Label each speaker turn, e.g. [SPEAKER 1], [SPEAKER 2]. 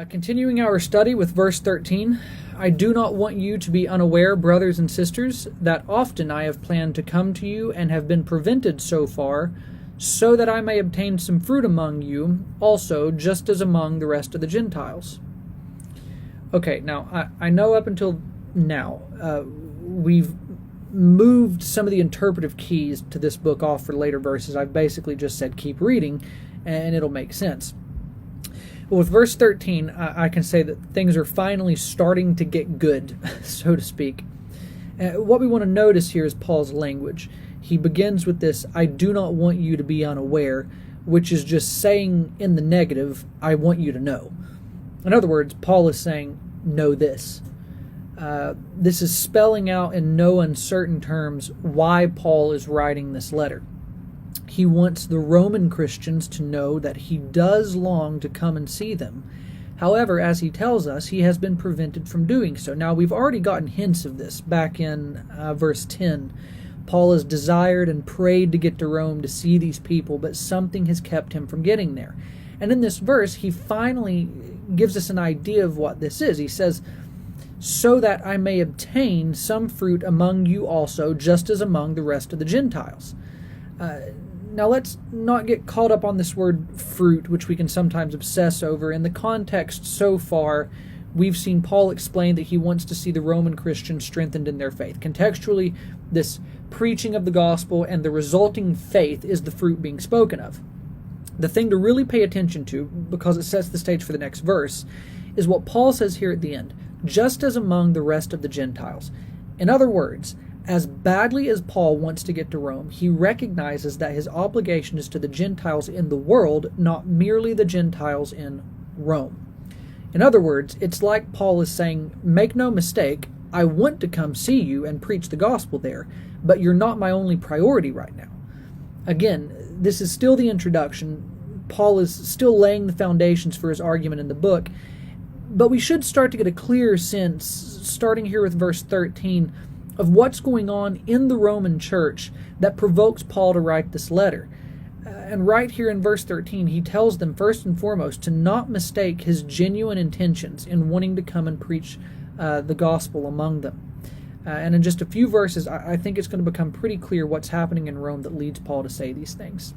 [SPEAKER 1] Continuing our study with verse 13, I do not want you to be unaware, brothers and sisters, that often I have planned to come to you and have been prevented so far, so that I may obtain some fruit among you also, just as among the rest of the Gentiles. Okay, now, I know up until now, we've moved some of the interpretive keys to this book off for later verses. I've basically just said keep reading, and it'll make sense. But with verse 13, I can say that things are finally starting to get good, so to speak. What we want to notice here is Paul's language. He begins with this, I do not want you to be unaware, which is just saying in the negative, I want you to know. In other words, Paul is saying, know this. This is spelling out in no uncertain terms why Paul is writing this letter. He wants the Roman Christians to know that he does long to come and see them. However, as he tells us, he has been prevented from doing so. Now, we've already gotten hints of this back in verse 10. Paul has desired and prayed to get to Rome to see these people, but something has kept him from getting there. And in this verse, he finally gives us an idea of what this is. He says, so that I may obtain some fruit among you also, just as among the rest of the Gentiles. Now, let's not get caught up on this word fruit, which we can sometimes obsess over. In the context so far, we've seen Paul explain that he wants to see the Roman Christians strengthened in their faith. Contextually, this preaching of the gospel and the resulting faith is the fruit being spoken of. The thing to really pay attention to, because it sets the stage for the next verse, is what Paul says here at the end, just as among the rest of the Gentiles. In other words, as badly as Paul wants to get to Rome, he recognizes that his obligation is to the Gentiles in the world, not merely the Gentiles in Rome. In other words, it's like Paul is saying, make no mistake, I want to come see you and preach the gospel there, but you're not my only priority right now. Again, this is still the introduction. Paul is still laying the foundations for his argument in the book, but we should start to get a clearer sense, starting here with verse 13, of what's going on in the Roman church that provokes Paul to write this letter. And right here in verse 13, he tells them first and foremost to not mistake his genuine intentions in wanting to come and preach the gospel among them. And in just a few verses, I think it's going to become pretty clear what's happening in Rome that leads Paul to say these things.